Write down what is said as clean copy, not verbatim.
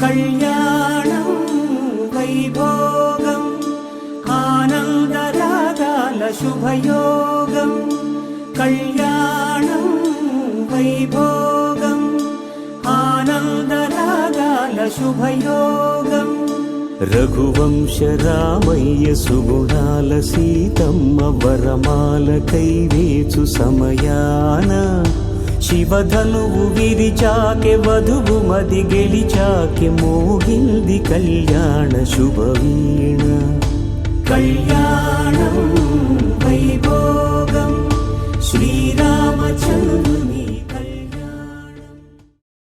కళ్యాణం వైభోగం ఆనందరాగాల శుభయోగం కళ్యాణం వైభోగం ఆనందరాగాల శుభయోగం రఘువంశ రామయ్య సుగుణాల సీతమ్మ వరమాల కైవేచు సమయాన శివధనువు విరిచాకె వధువు మది గెలిచాకె మోగింది కళ్యాణ శుభవీణ కళ్యాణం వైభోగం శ్రీరామచంద్ర